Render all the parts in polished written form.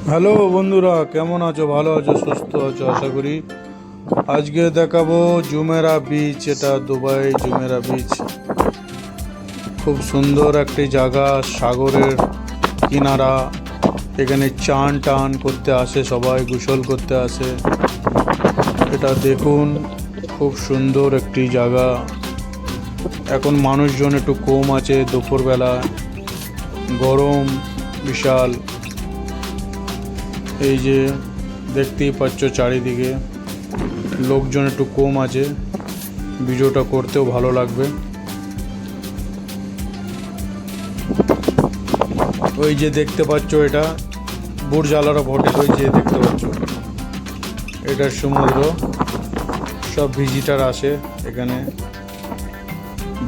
Hello বন্ধুরা, কেমন আছো? ভালো আছো, সুস্থ আছো আশা করি। আজকে দেখাবো জুমেরা বিচ। এটা দুবাই জুমেরা বিচ। খুব সুন্দর একটি জায়গা, সাগরের কিনারা। এখানে চান টান করতে আসে সবাই, গোসল করতে আসে। এটা দেখুন, খুব সুন্দর একটি জায়গা। এখন মানুষজন একটু কম আছে, দুপুরবেলা গরম বিশাল। এই যে দেখতেই পাচ্ছ চারিদিকে লোকজন একটু কম আছে, ভিডিওটা করতেও ভালো লাগবে। ওই যে দেখতে পাচ্ছ এটা বুর্জ আল আরব হোটেল। ওই যে দেখতে পাচ্ছ এটা সমুদ্র। সব ভিজিটার আসে এখানে।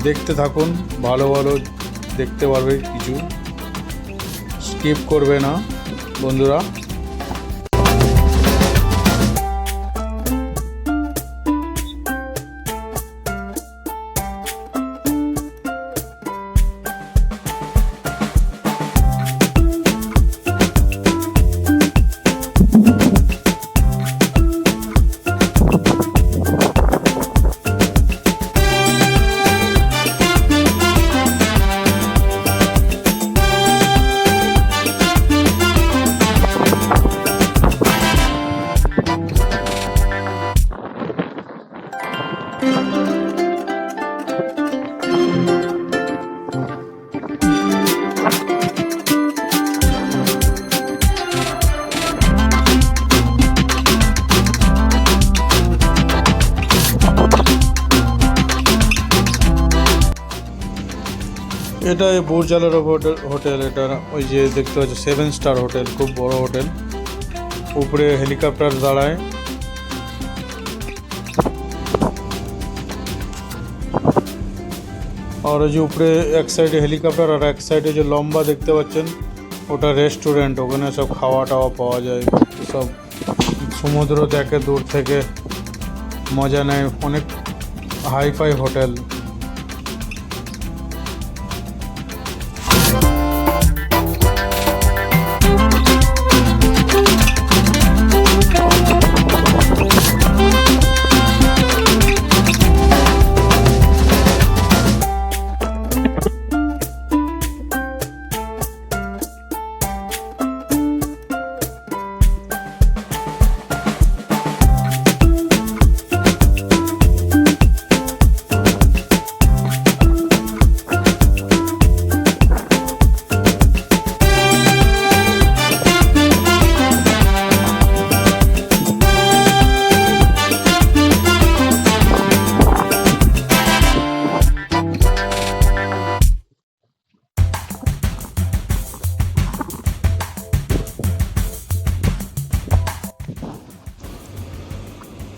দেখতে থাকুন, ভালো ভালো দেখতে পারবে, কিছু স্কিপ করবে না বন্ধুরা। এটা বুর্জ আল আরব হোটেল। এটা ওই যে দেখতে পাচ্ছ 7 স্টার হোটেল, খুব বড় হোটেল। উপরে হেলিকপ্টার দাঁড়ায়। আর ওই যে উপরে এক সাইডে হেলিকপ্টার আর এক সাইডে যে লম্বা দেখতে পাচ্ছেন ওটা রেস্টুরেন্ট। ওখানে সব খাওয়া টাওয়া পাওয়া যায়। সব সমুদ্র দেখে দূর থেকে, মজা নেয়। অনেক হাইফাই হোটেল।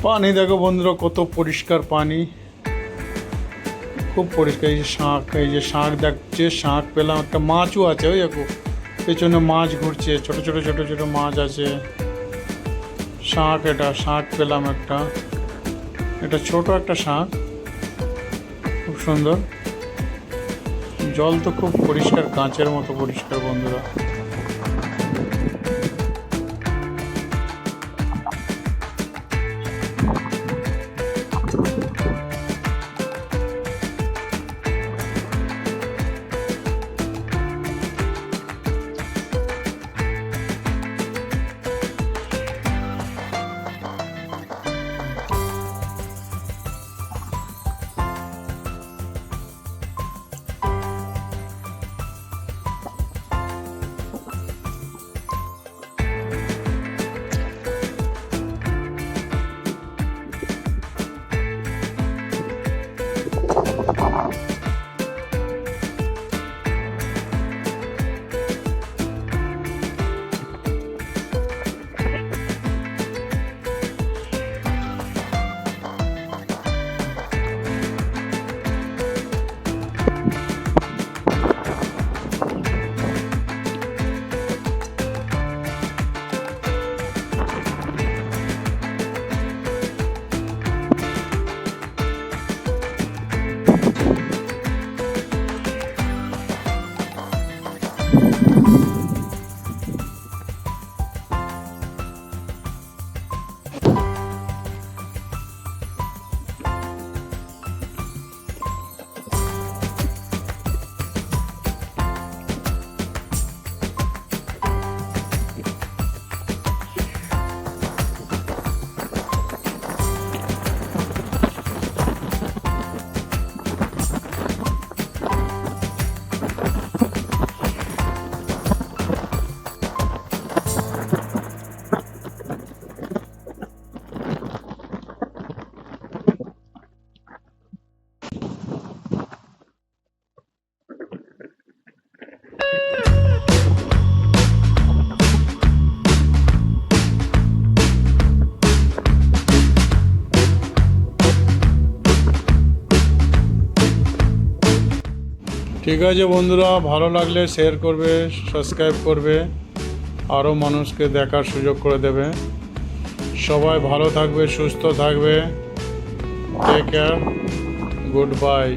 পানি দেখো বন্ধুরা, কত পরিষ্কার পানি, খুব পরিষ্কার। এই যে শাঁখ, এই যে শাঁখ দেখছে, শাঁখ পেলাম। একটা মাছও আছে, ওই দেখো পেছনে মাছ ঘুরছে, ছোট ছোট ছোট ছোট মাছ আছে। শাঁখ, এটা শাঁখ পেলাম একটা। এটা ছোট একটা শাঁখ, খুব সুন্দর। জল তো খুব পরিষ্কার, কাঁচের মতো পরিষ্কার বন্ধুরা। ঠিক আছে বন্ধুরা, ভালো লাগলে শেয়ার করবে, সাবস্ক্রাইব করবে, আরও মানুষকে দেখার সুযোগ করে দেবে। সবাই ভালো থাকবে, সুস্থ থাকবে। Take care, good by.